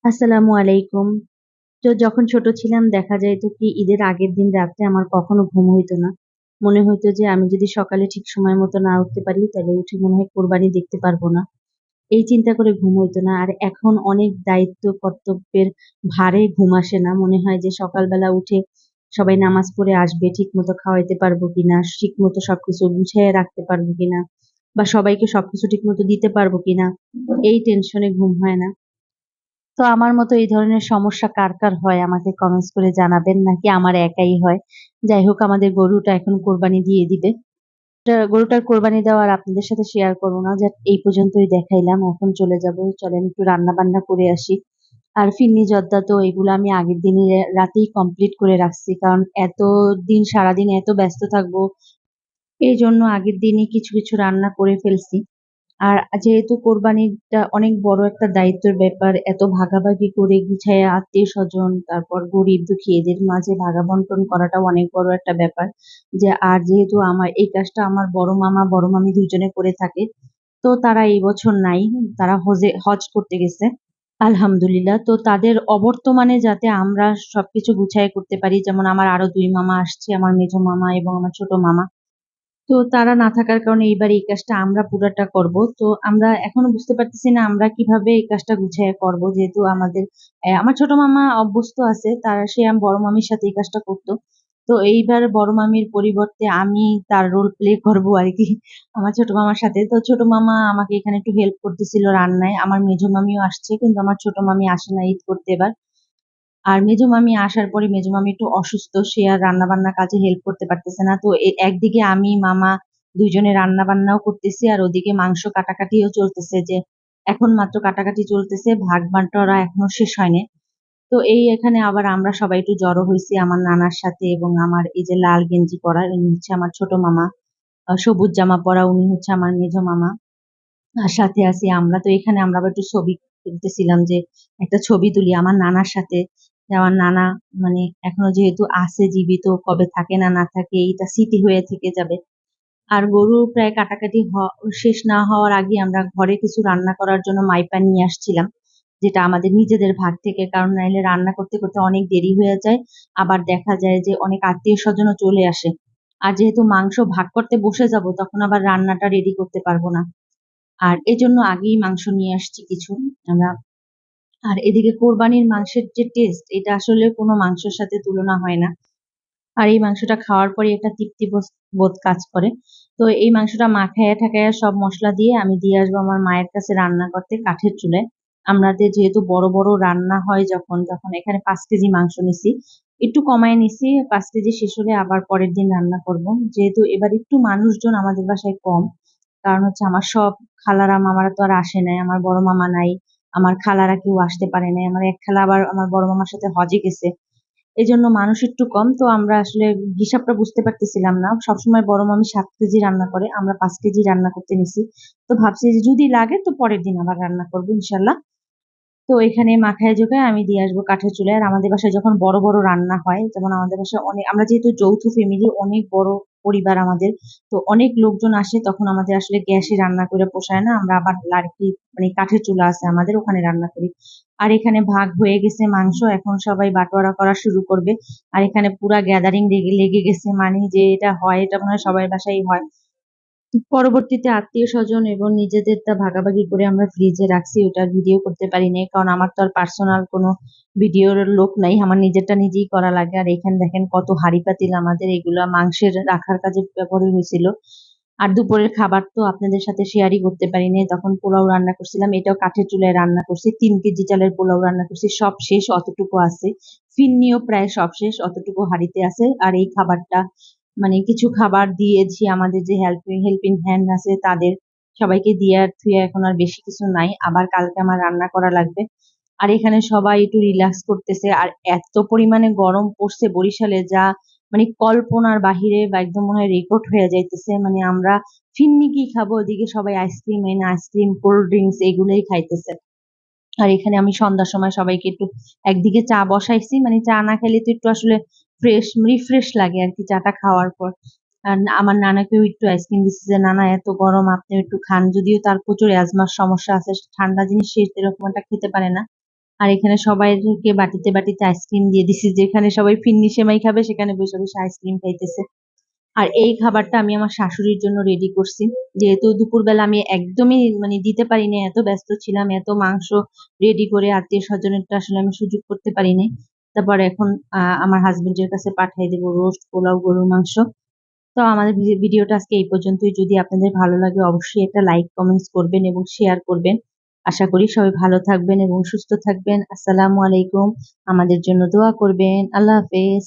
আসসালামু আলাইকুম। তো যখন ছোট ছিলাম দেখা যাইত কি ঈদের আগের দিন রাত্রে আমার কখনো ঘুম হইতো না। মনে হইতো যে আমি যদি সকালে ঠিক সময় মতো না উঠতে পারি তাহলে উঠে মনে হয় কোরবানি দেখতে পারবো না। এই চিন্তা করে ঘুম হইতো না। আর এখন অনেক দায়িত্ব কর্তব্যের ভারে ঘুম আসে না। মনে হয় যে সকালবেলা উঠে সবাই নামাজ পড়ে আসবে, ঠিকমতো খাওয়াইতে পারবো কিনা, ঠিকমতো সবকিছু গুছাইয়া রাখতে পারবো কিনা বা সবাইকে সবকিছু ঠিকমতো দিতে পারবো কিনা। এই টেনশনে ঘুম হয় না। তো আমার মতো এই ধরনের সমস্যা কার, কার হয় আমাকে কমেন্টস করে জানাবেন নাকি আমার একাই হয়? যাই হোক আমাদের গরুটা এখন কোরবানি দিয়ে দিবে। গরুটার কোরবানি দেওয়া আর আপনাদের সাথে শেয়ার করব না। এই পর্যন্তই দেখাইলাম। এখন চলে যাব। চলেন একটু রান্না-বান্না করে আসি। আর ফিরনি জর্দা তো এগুলো আমি আগের দিনই রাতেই কমপ্লিট করে রাখছি। কারণ এতদিন সারাদিন এত ব্যস্ত থাকবো, এইজন্য আগের দিনই কিছু, কিছু রান্না করে ফেলছি। আর যেহেতু কোরবানিটা অনেক বড় একটা দায়িত্বের ব্যাপার, এত ভাগাভাগি করে গুছাইয়া আত্মীয়-স্বজন, তারপর গরিব দুঃখী এদের মাঝে ভাগাবন্টন করাটাও অনেক বড় একটা ব্যাপার। আর যেহেতু আমার এই কাজটা আমার বড় মামা, বড় মামি ২ জনে করে থাকে। তো তারা এই বছর নাই। তারা হজ করতে গেছে। আলহামদুলিল্লাহ। তো তাদের অবর্তমানে যাতে আমরা সবকিছু গুছাইয়া করতে পারি। যেমন আমার আরো ২ মামা আসছে, আমার মেঝো মামা এবং আমার ছোট মামা। তো তারা না থাকার কারণে এইবার এই কাজটা আমরা পুরাটা করব। তো আমরা এখনো বুঝতে পারতেছি না আমরা কিভাবে এই কাজটা গুছাইয়া করব। যেহেতু আমার ছোট মামা অভ্যস্ত আছে, সে বড় মামির সাথে এই কাজটা করতো। তো এইবার বড় মামির পরিবর্তে আমি তার রোল প্লে করব আরকি আমার ছোট মামার সাথে। তো ছোট মামা আমাকে এখানে একটু হেল্প করতেছিল রান্নায়। আমার মেঝো মামিও আসছে কিন্তু আমার ছোট মামি আসে না ঈদ করতে এবার। আর মেজো মামি আসার পরে মেজো মামি একটু অসুস্থ, সে আর রান্না বান্না কাজে হেল্প করতে পারতেছে না। তো একদিকে আমি মামা ২ জনে রান্না বান্নাও করতেছি আর ওদিকে মাংস কাটাকাটিও চলতেছে, যে এখন মাত্র কাটাকাটি চলতেছে, ভাগ বাঁটোয়ারা এখনো শেষ হয়নি। তো এখানে আবার আমরা সবাই একটু জড়ো হইছি আমার নানার সাথে, এবং আমার এই যে লাল গেঞ্জি পরা উনি হচ্ছে আমার ছোট মামা, সবুজ জামা পরা উনি হচ্ছে আমার মেজো মামা। আর সাথে আছি আমরা। তো এখানে আমরা আবার একটু ছবি তুলতেছিলাম, যে একটা ছবি তুলি আমার নানার সাথে। যে আমার নানা মানে এখনো যেহেতু আছে জীবিত, কবে থাকে না না থাকে এইটা স্মৃতি হয়ে থেকে যাবে। আর গরু প্রায় কাটাকাটি শেষ না হওয়ার আগে আমরা ঘরে কিছু রান্না করার জন্য মাইপা নিয়ে আসছিলাম, যেটা আমাদের নিজেদের ভাগ থেকে। কারণ নাইলে রান্না করতে করতে অনেক দেরি হয়ে যায়। আবার দেখা যায় যে অনেক আত্মীয় স্বজনও চলে আসে। আর যেহেতু মাংস ভাগ করতে বসে যাব তখন আবার রান্নাটা রেডি করতে পারবো না। আর এজন্য আগেই মাংস নিয়ে আসছি কিছু আমরা। আর এদিকে কোরবানির মাংসের যে টেস্ট, এটা আসলে কোনো মাংসের সাথে তুলনা হয় না। আর এই মাংসটা খাওয়ার পরে একটা তৃপ্তি বোধ কাজ করে। তো এই মাংসটা মাখাইয়া ঠাকাইয়া সব মসলা দিয়ে আমি দিয়ে আসবো আমার মায়ের কাছে রান্না করতে কাঠের চুলায়। আমাদের যেহেতু বড় বড় রান্না হয়, যখন যখন এখানে ৫ কেজি মাংস নিছি, একটু কমায় নিছি, ৫ কেজি শেষ হলে আবার পরের দিন রান্না করব। যেহেতু এবার একটু মানুষজন আমাদের বাসায় কম, কারণ হচ্ছে আমার সব খালারা মামারা তো আর আসে নাই, আমার বড় মামা নাই, আমার খালারা কেউ আসতে পারে নাই, আমার এক খালা আবার আমার বড় মামার সাথে হজে গেছে। এজন্য মানুষ একটু কম। তো আমরা আসলে হিসাবটা বুঝতে পারতেছিলাম না। সবসময় বড় মামি ৭ কেজি রান্না করে, আমরা ৫ কেজি রান্না করতে নিছি। তো ভাবছি যে যদি লাগে তো পরের দিন আবার রান্না করবো ইনশাল্লাহ। তো এখানে মাখায় জোগায় আমি দিয়ে আসবো কাঠের চুলায়। আর আমাদের বাসায় যখন বড় বড় রান্না হয়, যেমন আমাদের বাসায় অনেক, আমরা যেহেতু যৌথ ফ্যামিলি, অনেক বড় পরিবার আমাদের, তো অনেক লোকজন আসে, তখন আমাদের আসলে গ্যাসে রান্না করে পোষায় না, আমরা আবার লার্কি মানে কাঠের চুলা আছে আমাদের, ওখানে রান্না করি। আর এখানে ভাগ হয়ে গেছে মাংস, এখন সবাই বাটোয়ারা করা শুরু করবে। আর এখানে পুরা গ্যাদারিং লেগে লেগে গেছে, মানে যে এটা হয় এটা মনে হয় সবার বাসায় হয়। পরবর্তীতে আত্মীয়-স্বজন এবং নিজেদেরটা ভাগাভাগি করে আমরা ফ্রিজে রাখছি। ওটার ভিডিও করতে পারি নাই। কারণ আমার তো আর পার্সোনাল কোনো ভিডিওর লোক নাই। আমার নিজেরটা নিজেই করা লাগে। আর এখানে দেখেন কত হাঁড়ি পাতিল আমাদের, এগুলা মাংসের রাখার কাজে ব্যবহার হয়েছিল। আর দুপুরের খাবার তো আপনাদের সাথে শেয়ারই করতে পারি নাই। তখন পোলাও রান্না করছিলাম। এটাও কাঠের চুলায় রান্না করছি। ৩ কেজি চালের পোলাও রান্না করছি। সব শেষ, অতটুকু আছে। ফিরনিও প্রায় সব শেষ, অতটুকু হাঁড়িতে আছে। আর এই খাবারটা মানে কিছু খাবার দিয়েছি আমাদের যে হেল্পিং হ্যান্ড আছে তাদের, সবাইকে দিয়ে আর থুয়ে, এখন আর বেশি কিছু নাই। আবার কালকে আমার রান্না করা লাগবে। আর এখানে সবাই একটু রিল্যাক্স করতেছে। আর এত পরিমাণে গরম পড়ছে বরিশালে, যা মানে কল্পনার বাহিরে, বা একদম মনে হয় রেকর্ড হয়ে যাইতেছে। মানে আমরা ফিরনি কি খাবো, ওদিকে সবাই আইসক্রিম এনে আইসক্রিম, কোল্ড ড্রিঙ্কস এগুলোই খাইতেছে। আর এখানে আমি সন্ধ্যার সময় সবাইকে একটু একদিকে চা বসাইছি, মানে চা না খেলে তো একটু আসলে রিফ্রেশ লাগে আর কি চাটা খাওয়ার পর। আর আমার নানাকেও একটু আইসক্রিম দিচ্ছি, যে নানা এত গরম আপনি একটু খান, যদিও তার প্রচুর অ্যাজমার সমস্যা আছে, ঠান্ডা জিনিস সে এরকম একটা খেতে পারে না। আর এখানে সবাইকে বাটিতে বাটিতে আইসক্রিম দিয়ে দিছি, যেখানে সবাই ফিন্নি সেমাই খাবে সেখানে বসে বসে আইসক্রিম খাইতেছে। আর এই খাবারটা আমি আমার শাশুড়ির জন্য রেডি করছি, যেহেতু দুপুরবেলা আমি একদমই মানে দিতে পারিনি, এত ব্যস্ত ছিলাম, এত মাংস রেডি করে আত্মীয় স্বজনেরটা আসলে আমি সুযোগ করতে পারিনি। তারপর এখন আমার হাজবেন্ডের কাছে পাঠিয়ে দেবো রোস্ট, পোলাও, গরুর মাংস। তো আমাদের ভিডিওটা আজকে এই পর্যন্তই। যদি আপনাদের ভালো লাগে অবশ্যই একটা লাইক কমেন্টস করবেন এবং শেয়ার করবেন। আশা করি সবাই ভালো থাকবেন এবং সুস্থ থাকবেন। আসসালামু আলাইকুম। আমাদের জন্য দোয়া করবেন। আল্লাহ হাফেজ।